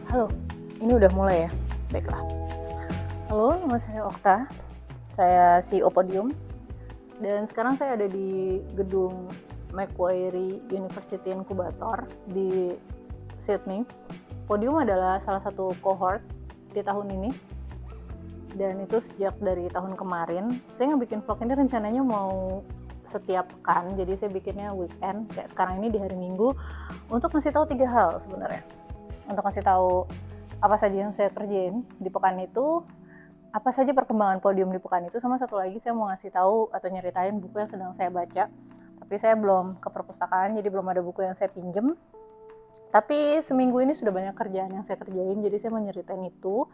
Halo, ini udah mulai ya? Baiklah. Halo, nama saya Okta. Saya CEO Podium. Dan sekarang saya ada di gedung Macquarie University Incubator di Sydney. Podium adalah salah satu cohort di tahun ini. Dan itu sejak dari tahun kemarin. Saya ngebikin vlog ini rencananya mau setiap pekan. Jadi saya bikinnya weekend, kayak sekarang ini di hari Minggu, untuk ngasih tahu 3 hal sebenarnya. Untuk ngasih tahu apa saja yang saya kerjain di pekan itu, apa saja perkembangan Podium di pekan itu, sama satu lagi saya mau ngasih tahu atau nyeritain buku yang sedang saya baca. Tapi saya belum ke perpustakaan, jadi belum ada buku yang saya pinjem. Tapi seminggu ini sudah banyak kerjaan yang saya kerjain, jadi saya mau nyeritain itu.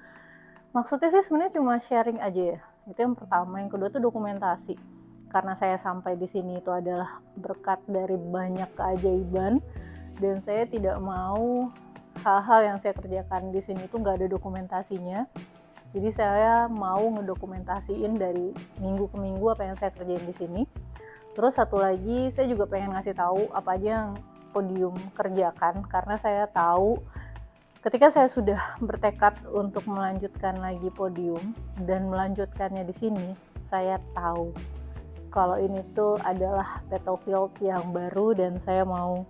Maksudnya sih sebenarnya cuma sharing aja ya. Itu yang pertama. Yang kedua tuh dokumentasi. Karena saya sampai di sini itu adalah berkat dari banyak keajaiban, dan saya tidak mau hal-hal yang saya kerjakan di sini itu nggak ada dokumentasinya. Jadi saya mau ngedokumentasiin dari minggu ke minggu apa yang saya kerjain di sini. Terus satu lagi, saya juga pengen ngasih tahu apa aja yang Podium kerjakan, karena saya tahu ketika saya sudah bertekad untuk melanjutkan lagi Podium dan melanjutkannya di sini, saya tahu kalau ini tuh adalah battlefield yang baru dan saya mau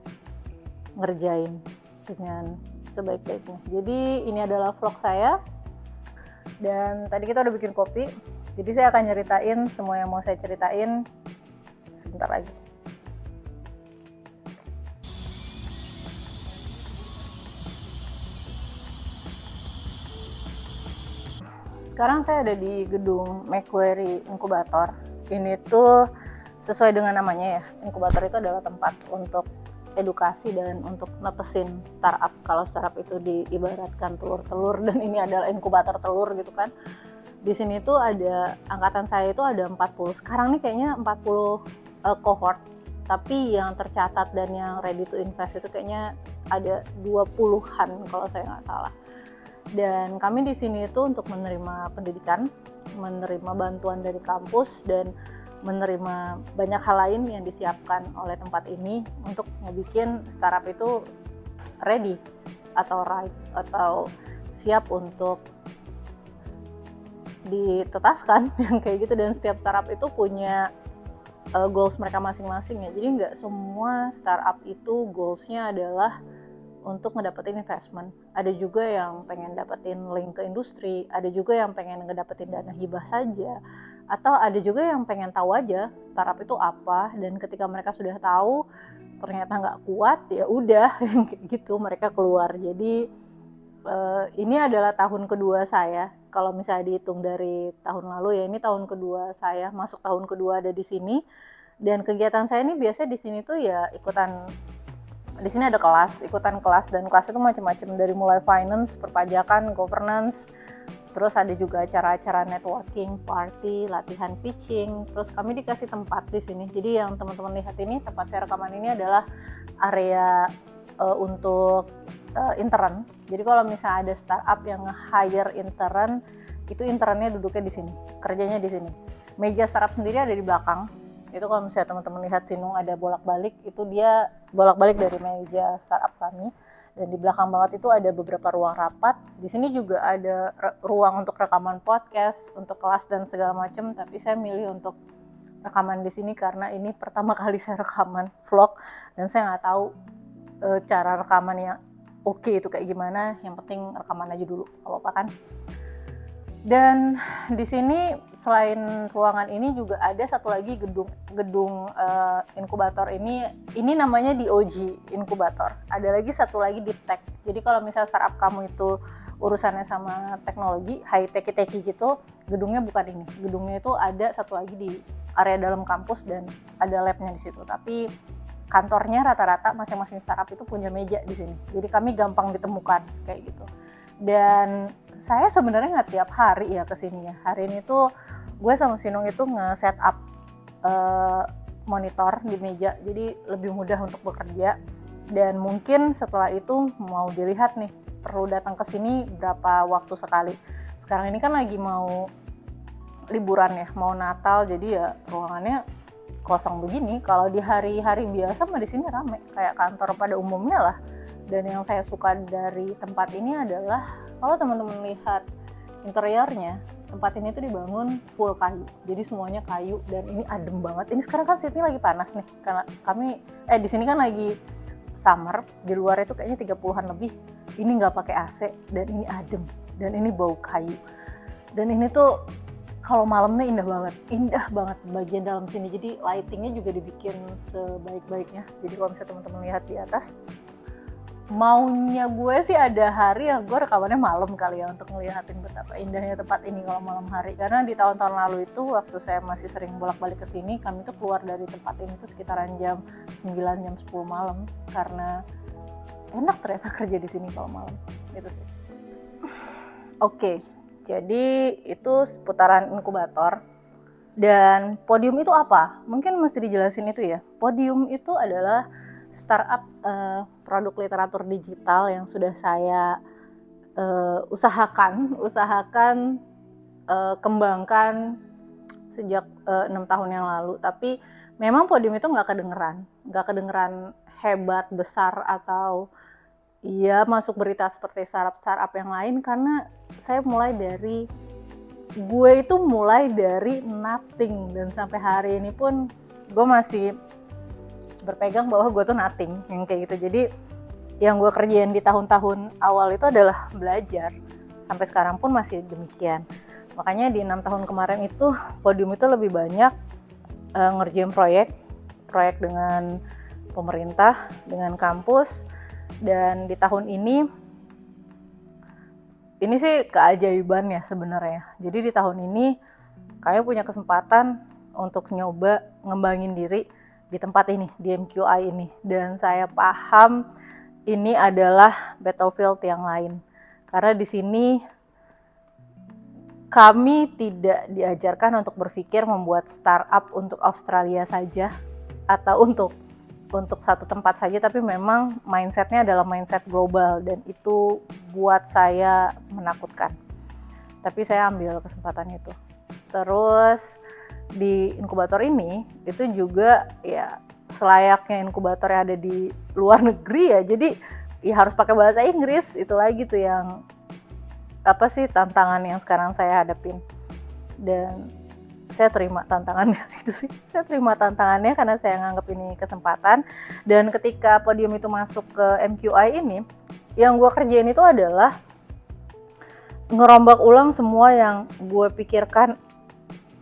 ngerjain dengan sebaik-baiknya. Jadi ini adalah vlog saya, dan tadi kita udah bikin kopi, jadi saya akan nyeritain semua yang mau saya ceritain sebentar lagi. Sekarang saya ada di gedung Macquarie Incubator. Ini tuh sesuai dengan namanya ya, inkubator itu adalah tempat untuk edukasi dan untuk netesin startup. Kalau startup itu diibaratkan telur-telur, dan ini adalah inkubator telur gitu kan. Di sini tuh ada, angkatan saya itu ada 40. Sekarang nih kayaknya 40 cohort. Tapi yang tercatat dan yang ready to invest itu kayaknya ada 20-an kalau saya nggak salah. Dan kami di sini itu untuk menerima pendidikan, menerima bantuan dari kampus, dan menerima banyak hal lain yang disiapkan oleh tempat ini untuk ngebikin startup itu ready atau right atau siap untuk ditetaskan yang kayak gitu. Dan setiap startup itu punya goals mereka masing-masing ya. Jadi nggak semua startup itu goalsnya adalah untuk ngedapetin investment. Ada juga yang pengen dapetin link ke industri, ada juga yang pengen ngedapetin dana hibah saja, atau ada juga yang pengen tahu aja startup itu apa, dan ketika mereka sudah tahu ternyata nggak kuat, ya udah gitu mereka keluar. Jadi ini adalah tahun kedua saya, kalau misalnya dihitung dari tahun lalu ya, ini tahun kedua saya, masuk tahun kedua ada di sini. Dan kegiatan saya ini biasanya di sini tuh ya ikutan, di sini ada kelas, ikutan kelas, dan kelas itu macam-macam, dari mulai finance, perpajakan, governance, terus ada juga acara-acara networking, party, latihan pitching. Terus kami dikasih tempat di sini. Jadi yang teman-teman lihat ini, tempat saya rekaman ini adalah area untuk intern. Jadi kalau misalnya ada startup yang nge-hire intern, itu internnya duduknya di sini, kerjanya di sini. Meja startup sendiri ada di belakang. Itu kalau misalnya teman-teman lihat Sinung ada bolak-balik, itu dia bolak-balik dari meja startup kami. Dan di belakang banget itu ada beberapa ruang rapat. Di sini juga ada ruang untuk rekaman podcast, untuk kelas dan segala macam. Tapi saya milih untuk rekaman di sini karena ini pertama kali saya rekaman vlog, dan saya nggak tahu cara rekaman yang oke itu kayak gimana. Yang penting rekaman aja dulu, apa-apa kan. Dan di sini selain ruangan ini juga ada satu lagi gedung inkubator ini namanya DOG Inkubator. Ada lagi satu lagi di Tech. Jadi kalau misalnya startup kamu itu urusannya sama teknologi, high tech gitu, gedungnya bukan ini. Gedungnya itu ada satu lagi di area dalam kampus dan ada labnya di situ. Tapi kantornya rata-rata masing-masing startup itu punya meja di sini. Jadi kami gampang ditemukan kayak gitu. Dan saya sebenarnya nggak tiap hari ya kesini ya. Hari ini tuh gue sama Sinung itu nge-set up monitor di meja, jadi lebih mudah untuk bekerja. Dan mungkin setelah itu mau dilihat nih, perlu datang ke sini berapa waktu sekali. Sekarang ini kan lagi mau liburan ya, mau Natal, jadi ya ruangannya kosong begini. Kalau di hari-hari biasa mah di sini rame, kayak kantor pada umumnya lah. Dan yang saya suka dari tempat ini adalah kalau teman-teman lihat interiornya, tempat ini tuh dibangun full kayu. Jadi semuanya kayu dan ini adem banget. Ini sekarang kan Sydney lagi panas nih karena kami di sini kan lagi summer, di luar itu kayaknya 30-an lebih. Ini nggak pakai AC dan ini adem dan ini bau kayu. Dan ini tuh kalau malamnya indah banget bagian dalam sini. Jadi lightingnya juga dibikin sebaik-baiknya. Jadi kalau misalnya teman-teman lihat di atas, maunya gue sih ada hari yang gue rekamannya malam kali ya untuk ngeliatin betapa indahnya tempat ini kalau malam hari. Karena di tahun-tahun lalu itu waktu saya masih sering bolak-balik ke sini, kami tuh keluar dari tempat ini tuh sekitaran jam 9 jam 10 malam karena enak ternyata kerja di sini kalau malam. Gitu sih. Oke. Jadi itu seputaran inkubator. Dan podium itu apa? Mungkin mesti dijelasin itu ya. Podium itu adalah startup produk literatur digital yang sudah saya usahakan kembangkan sejak 6 tahun yang lalu. Tapi memang podium itu nggak kedengeran hebat, besar, atau iya masuk berita seperti startup yang lain karena gue itu mulai dari nothing dan sampai hari ini pun gue masih berpegang bahwa gue tuh nothing yang kayak gitu. Jadi yang gue kerjain di tahun-tahun awal itu adalah belajar, sampai sekarang pun masih demikian. Makanya di 6 tahun kemarin itu podium itu lebih banyak ngerjain proyek dengan pemerintah, dengan kampus. Dan di tahun ini sih keajaibannya sebenarnya. Jadi di tahun ini kami punya kesempatan untuk nyoba ngembangin diri di tempat ini, di MQI ini. Dan saya paham ini adalah battlefield yang lain. Karena di sini kami tidak diajarkan untuk berpikir membuat startup untuk Australia saja atau untuk satu tempat saja, tapi memang mindsetnya adalah mindset global dan itu buat saya menakutkan. Tapi saya ambil kesempatan itu. Terus di inkubator ini itu juga ya selayaknya inkubator yang ada di luar negeri ya. Jadi ya harus pakai bahasa Inggris. Itu lagi tuh yang tantangan yang sekarang saya hadapin. Dan saya terima tantangannya Saya terima tantangannya karena saya nganggap ini kesempatan. Dan ketika podium itu masuk ke MQI ini, yang gue kerjain itu adalah ngerombak ulang semua yang gue pikirkan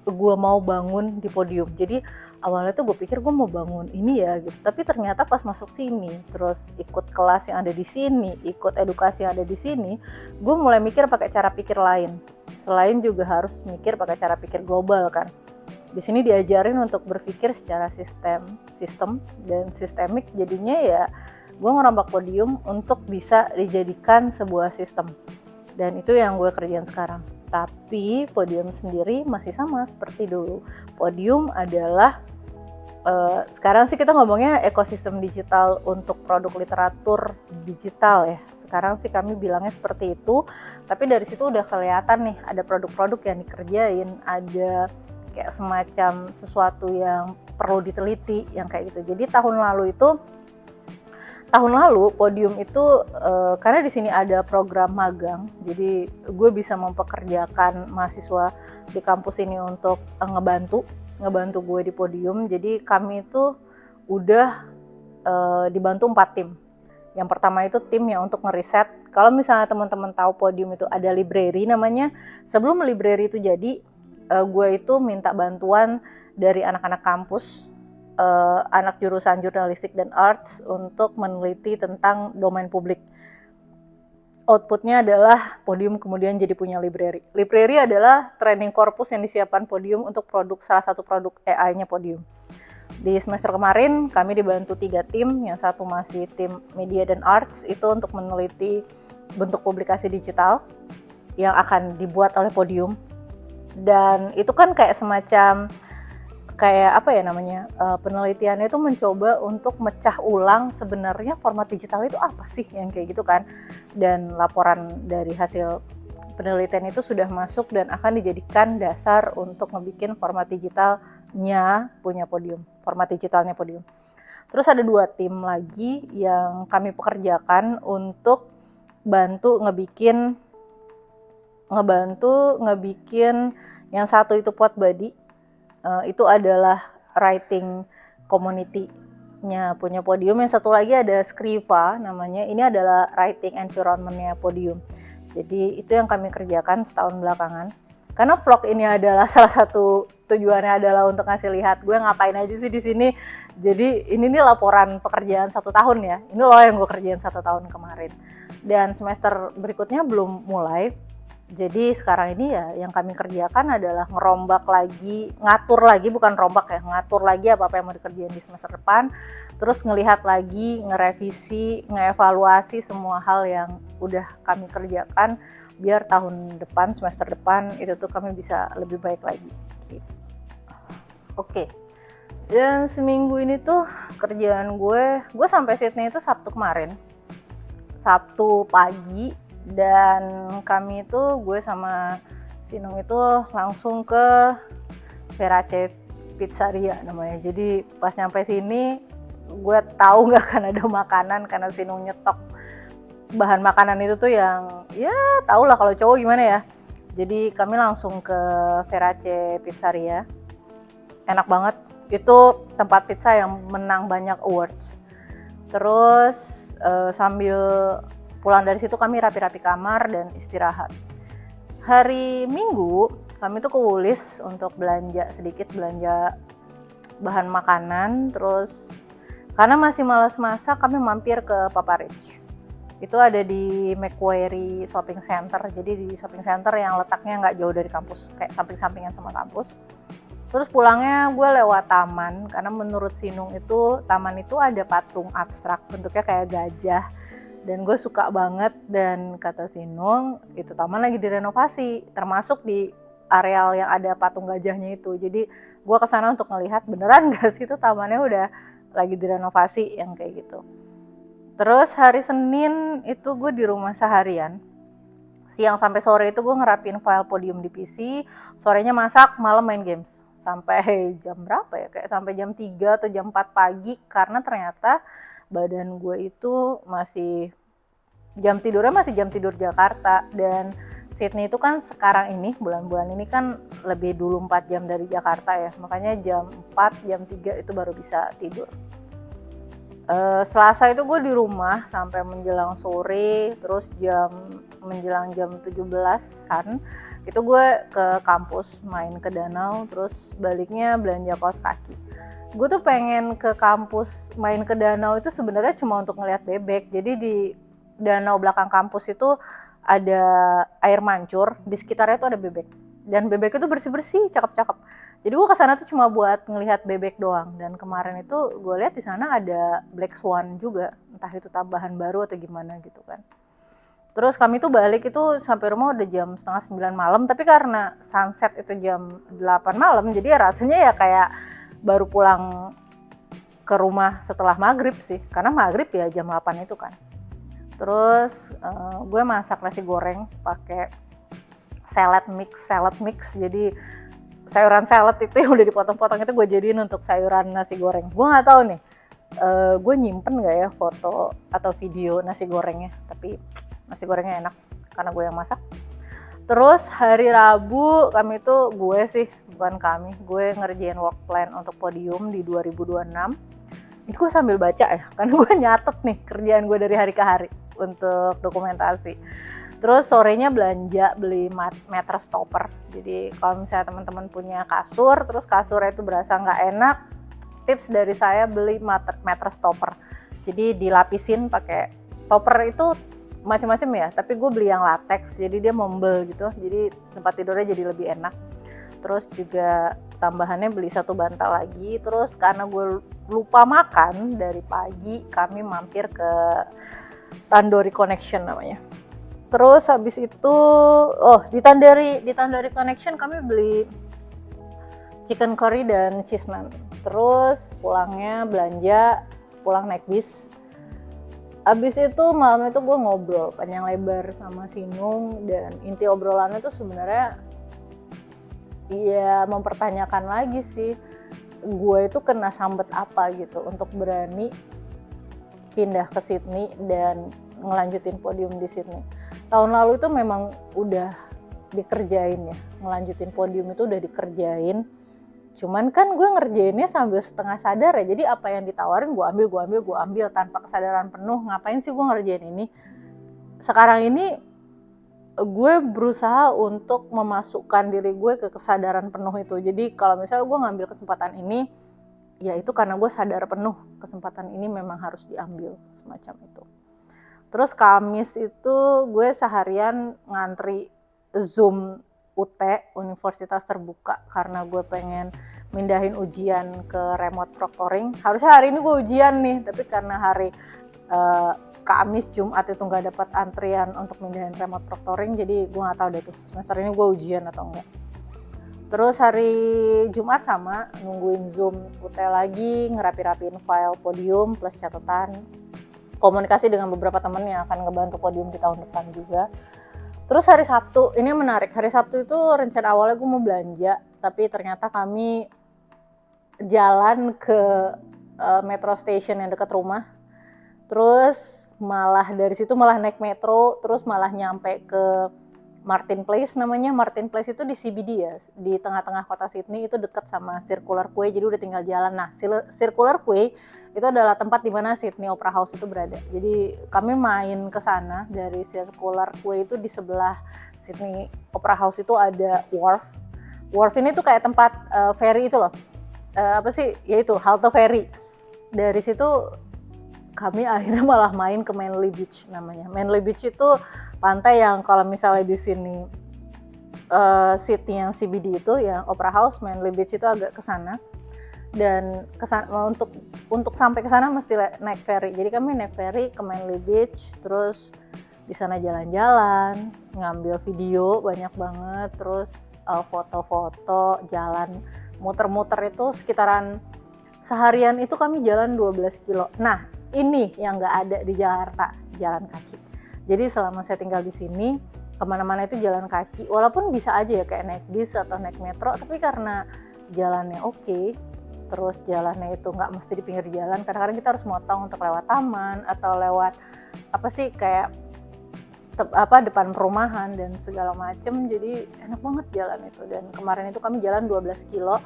gue mau bangun di podium. Jadi awalnya tuh gue pikir gue mau bangun ini ya gitu, tapi ternyata pas masuk sini, terus ikut kelas yang ada di sini, ikut edukasi yang ada di sini, gue mulai mikir pakai cara pikir lain. Selain juga harus mikir pakai cara pikir global kan. Di sini diajarin untuk berpikir secara sistem dan sistemik. Jadinya ya gue ngerombak podium untuk bisa dijadikan sebuah sistem. Dan itu yang gue kerjain sekarang. Tapi podium sendiri masih sama seperti dulu. Podium adalah sekarang sih kita ngomongnya ekosistem digital untuk produk literatur digital ya. Sekarang sih kami bilangnya seperti itu, tapi dari situ udah kelihatan nih ada produk-produk yang dikerjain, ada kayak semacam sesuatu yang perlu diteliti yang kayak gitu. Jadi tahun lalu podium itu karena di sini ada program magang, jadi gue bisa mempekerjakan mahasiswa di kampus ini untuk ngebantu gue di podium. Jadi kami itu udah dibantu 4 tim. Yang pertama itu tim yang untuk ngeriset. Kalau misalnya teman-teman tahu podium itu ada library namanya. Sebelum library itu jadi, gue itu minta bantuan dari anak-anak kampus, anak jurusan jurnalistik dan arts untuk meneliti tentang domain publik. Outputnya adalah podium kemudian jadi punya library. Library adalah training corpus yang disiapkan podium untuk salah satu produk AI-nya podium. Di semester kemarin kami dibantu 3 tim, yang satu masih tim media dan arts, itu untuk meneliti bentuk publikasi digital yang akan dibuat oleh podium. Dan itu kan kayak semacam penelitiannya itu mencoba untuk mecah ulang sebenarnya format digital itu apa sih yang kayak gitu kan. Dan laporan dari hasil penelitian itu sudah masuk dan akan dijadikan dasar untuk ngebikin format digitalnya podium. Terus ada 2 tim lagi yang kami pekerjakan untuk ngebikin yang satu itu pot body, itu adalah writing community-nya punya Podium. Yang satu lagi ada Skriva namanya, ini adalah writing environment-nya Podium. Jadi itu yang kami kerjakan setahun belakangan. Karena vlog ini adalah salah satu tujuannya adalah untuk ngasih lihat gue ngapain aja sih di sini. Jadi ini nih laporan pekerjaan 1 tahun ya. Ini loh yang gue kerjain 1 tahun kemarin. Dan semester berikutnya belum mulai. Jadi sekarang ini ya yang kami kerjakan adalah ngatur lagi apa-apa yang mau dikerjain di semester depan. Terus ngelihat lagi, ngerevisi, ngeevaluasi semua hal yang udah kami kerjakan biar tahun depan, semester depan itu tuh kami bisa lebih baik lagi. Oke. Dan seminggu ini tuh kerjaan gue sampai Sydney itu Sabtu kemarin. Sabtu pagi, dan kami itu gue sama Sinung itu langsung ke Verace Pizzeria namanya. Jadi pas nyampe sini gue tahu nggak akan ada makanan karena Sinung nyetok bahan makanan itu tuh yang ya tau lah kalau cowok gimana ya. Jadi kami langsung ke Verace Pizzeria. Enak banget, itu tempat pizza yang menang banyak awards. Terus sambil pulang dari situ kami rapi-rapi kamar dan istirahat. Hari Minggu kami tuh ke Woolies untuk belanja bahan makanan. Terus karena masih malas masak, kami mampir ke Papa Rich. Itu ada di Macquarie Shopping Center. Jadi di shopping center yang letaknya nggak jauh dari kampus, kayak samping-sampingan sama kampus. Terus pulangnya gue lewat taman, karena menurut Sinung itu taman itu ada patung abstrak bentuknya kayak gajah. Dan gue suka banget, dan kata Sinung itu taman lagi direnovasi, termasuk di areal yang ada patung gajahnya itu. Jadi gue kesana untuk ngelihat beneran gak sih itu tamannya udah lagi direnovasi yang kayak gitu. Terus hari Senin itu gue di rumah seharian. Siang sampai sore itu gue ngerapin file Podium di PC, sorenya masak, malam main games. Sampai jam berapa ya? Kayak sampai jam 3 atau jam 4 pagi, karena ternyata badan gue itu jam tidur Jakarta. Dan Sydney itu kan sekarang ini, bulan-bulan ini kan lebih dulu 4 jam dari Jakarta ya. Makanya jam 4, jam 3 itu baru bisa tidur. Selasa itu gue di rumah sampai menjelang sore. Terus menjelang jam 17-an itu gue ke kampus main ke danau, terus baliknya belanja kaos kaki. Gue tuh pengen ke kampus main ke danau itu sebenarnya cuma untuk ngeliat bebek. Jadi di danau belakang kampus itu ada air mancur, di sekitarnya tuh ada bebek. Dan bebek itu bersih-bersih, cakep-cakep. Jadi gue kesana tuh cuma buat ngelihat bebek doang. Dan kemarin itu gue lihat di sana ada black swan juga, entah itu tambahan baru atau gimana gitu kan. Terus kami tuh balik itu sampai rumah udah jam 8:30 malam, tapi karena sunset itu jam 8 malam, jadi ya rasanya ya kayak baru pulang ke rumah setelah maghrib sih, karena maghrib ya jam 8 itu kan. Terus gue masak nasi goreng pakai salad mix, jadi sayuran salad itu yang udah dipotong-potong itu gue jadiin untuk sayuran nasi goreng. Gue nggak tahu nih, gue nyimpen nggak ya foto atau video nasi gorengnya, tapi nasi gorengnya enak karena gue yang masak. Terus hari Rabu gue ngerjain work plan untuk Podium di 2026. Ini gue sambil baca ya, karena gue nyatet nih kerjaan gue dari hari ke hari untuk dokumentasi. Terus sorenya beli mattress topper. Jadi kalau misalnya teman-teman punya kasur, terus kasurnya itu berasa nggak enak, tips dari saya beli mattress topper. Jadi dilapisin pakai topper itu macam-macam ya, tapi gue beli yang latex, jadi dia membel gitu, jadi tempat tidurnya jadi lebih enak. Terus juga tambahannya beli 1 bantal lagi. Terus karena gue lupa makan dari pagi, kami mampir ke Tandoori Connection namanya. Terus habis itu di Tandoori Connection kami beli chicken curry dan cheese naan. Terus pulangnya pulang naik bis. Abis itu malam itu gue ngobrol panjang lebar sama Sinung, dan inti obrolannya tuh sebenarnya ya mempertanyakan lagi sih gue itu kena sambet apa gitu untuk berani pindah ke Sydney dan ngelanjutin podium di Sydney. Tahun lalu itu memang udah dikerjain ya, ngelanjutin podium itu udah dikerjain. Cuman kan gue ngerjainnya sambil setengah sadar ya, jadi apa yang ditawarin gue ambil tanpa kesadaran penuh. Ngapain sih gue ngerjain ini? Sekarang ini gue berusaha untuk memasukkan diri gue ke kesadaran penuh itu. Jadi kalau misalnya gue ngambil kesempatan ini, ya itu karena gue sadar penuh kesempatan ini memang harus diambil, semacam itu. Terus Kamis itu gue seharian ngantri Zoom UT, Universitas Terbuka, karena gue pengen mindahin ujian ke remote proctoring. Harusnya hari ini gue ujian nih, tapi karena hari Kamis, Jumat itu nggak dapat antrian untuk mindahin remote proctoring, jadi gue nggak tahu deh tuh semester ini gue ujian atau enggak. Terus hari Jumat sama nungguin Zoom UT lagi, ngerapi-rapiin file podium plus catatan, komunikasi dengan beberapa temen yang akan ngebantu podium di tahun depan juga. Terus hari Sabtu, ini menarik, hari Sabtu itu rencana awalnya gue mau belanja, tapi ternyata kami jalan ke metro station yang dekat rumah, terus malah dari situ malah naik metro, terus malah nyampe ke Martin Place namanya. Martin Place itu di CBD ya, di tengah-tengah kota Sydney, itu dekat sama Circular Quay, jadi udah tinggal jalan. Nah, Circular Quay itu adalah tempat di mana Sydney Opera House itu berada. Jadi kami main ke sana dari Circular Quay, itu di sebelah Sydney Opera House itu ada wharf. Wharf ini tuh kayak tempat ferry itu loh. Apa sih? Yaitu halte ferry. Dari situ kami akhirnya malah main ke Manly Beach namanya. Manly Beach itu pantai yang kalau misalnya di sini Sydney yang CBD itu ya Opera House, Manly Beach itu agak ke sana. Dan untuk sampai ke sana mesti naik ferry. Jadi kami naik ferry ke Manly Beach, terus di sana jalan-jalan, ngambil video banyak banget, terus foto-foto, jalan muter-muter itu sekitaran seharian itu kami jalan 12 kilo. Nah, ini yang nggak ada di Jakarta, jalan kaki. Jadi selama saya tinggal di sini, kemana-mana itu jalan kaki. Walaupun bisa aja ya kayak naik bis atau naik metro, tapi karena jalannya oke, terus jalannya itu nggak mesti di pinggir jalan, kadang-kadang kita harus motong untuk lewat taman atau lewat apa sih kayak depan perumahan dan segala macem. Jadi enak banget jalan itu. Dan kemarin itu kami jalan 12 kilo,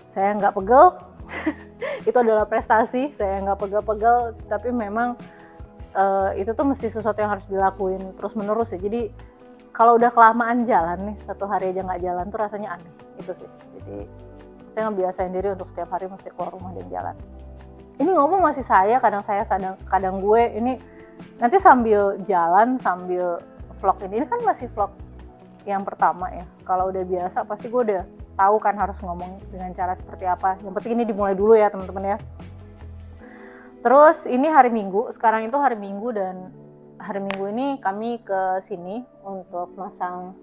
saya nggak pegel. Itu adalah prestasi, saya nggak pegel-pegel, tapi memang itu tuh mesti sesuatu yang harus dilakuin terus menerus ya. Jadi kalau udah kelamaan jalan nih, satu hari aja nggak jalan tuh rasanya aneh, itu sih. Jadi saya ngebiasain diri untuk setiap hari mesti keluar rumah dan jalan. Ini ngomong masih saya, kadang gue ini nanti sambil jalan sambil vlog ini kan masih vlog yang pertama ya. Kalau udah biasa pasti gue udah tahu kan harus ngomong dengan cara seperti apa. Yang penting ini dimulai dulu ya teman-teman ya. Terus ini hari Minggu, sekarang itu hari Minggu, dan hari Minggu ini kami ke sini untuk masang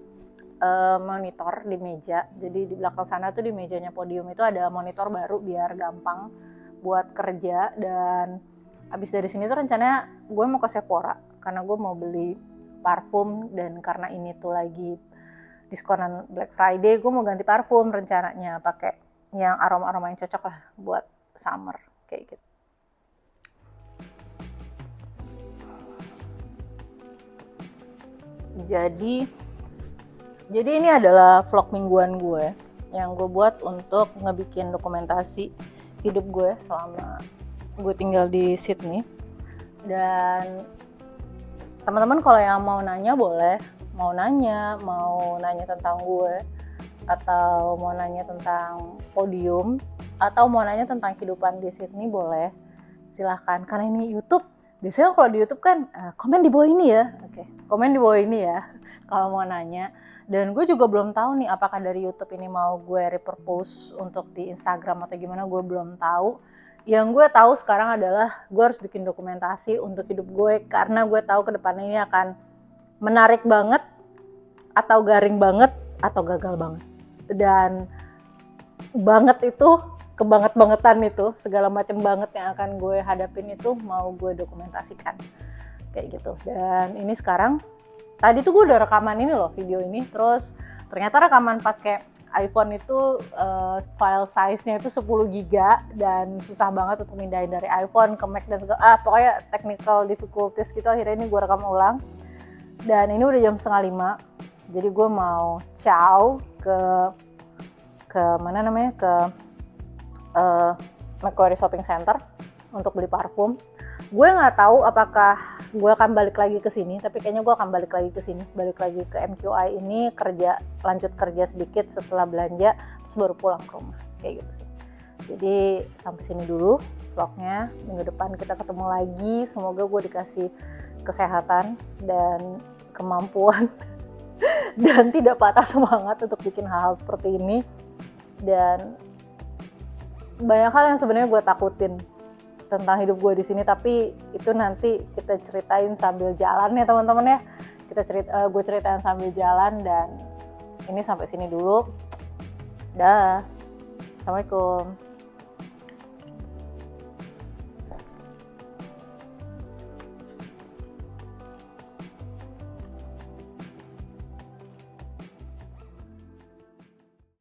monitor di meja. Jadi di belakang sana tuh di mejanya podium itu ada monitor baru biar gampang buat kerja. Dan abis dari sini tuh rencananya gue mau ke Sephora karena gue mau beli parfum, dan karena ini tuh lagi diskonan Black Friday, gue mau ganti parfum rencananya pakai yang aroma-aroma yang cocok lah buat summer kayak gitu. Jadi ini adalah vlog mingguan gue yang gue buat untuk ngebikin dokumentasi hidup gue selama gue tinggal di Sydney. Dan teman-teman kalau yang mau nanya boleh, mau nanya tentang gue, atau mau nanya tentang podium, atau mau nanya tentang kehidupan di Sydney boleh, silahkan. Karena ini YouTube, biasanya kalau di YouTube kan komen di bawah ini ya, oke, komen di bawah ini ya kalau mau nanya. Dan gue juga belum tahu nih apakah dari YouTube ini mau gue repurpose untuk di Instagram atau gimana, gue belum tahu. Yang gue tahu sekarang adalah gue harus bikin dokumentasi untuk hidup gue, karena gue tahu kedepannya ini akan menarik banget, atau garing banget, atau gagal banget. Dan banget itu, kebanget-bangetan itu, segala macam banget yang akan gue hadapin itu mau gue dokumentasikan kayak gitu. Dan ini sekarang, tadi tuh gue udah rekaman ini loh, video ini, terus ternyata rekaman pakai iPhone itu file size-nya itu 10 giga dan susah banget untuk mindahin dari iPhone ke Mac dan pokoknya technical difficulties gitu. Akhirnya ini gue rekam ulang dan ini udah jam 4:30, jadi gue mau ciao ke mana namanya, ke Macquarie Shopping Center untuk beli parfum. Gue nggak tahu apakah gue akan balik lagi ke sini, tapi kayaknya gue akan balik lagi ke sini, balik lagi ke MQI ini, lanjut kerja sedikit setelah belanja, terus baru pulang ke rumah, kayak gitu sih. Jadi sampai sini dulu vlognya. Minggu depan kita ketemu lagi. Semoga gue dikasih kesehatan dan kemampuan dan tidak patah semangat untuk bikin hal-hal seperti ini. Dan banyak hal yang sebenarnya gue takutin tentang hidup gue di sini, tapi itu nanti kita ceritain sambil jalan ya teman-teman ya. Gue ceritain sambil jalan, dan ini sampai sini dulu. Dah. Assalamualaikum.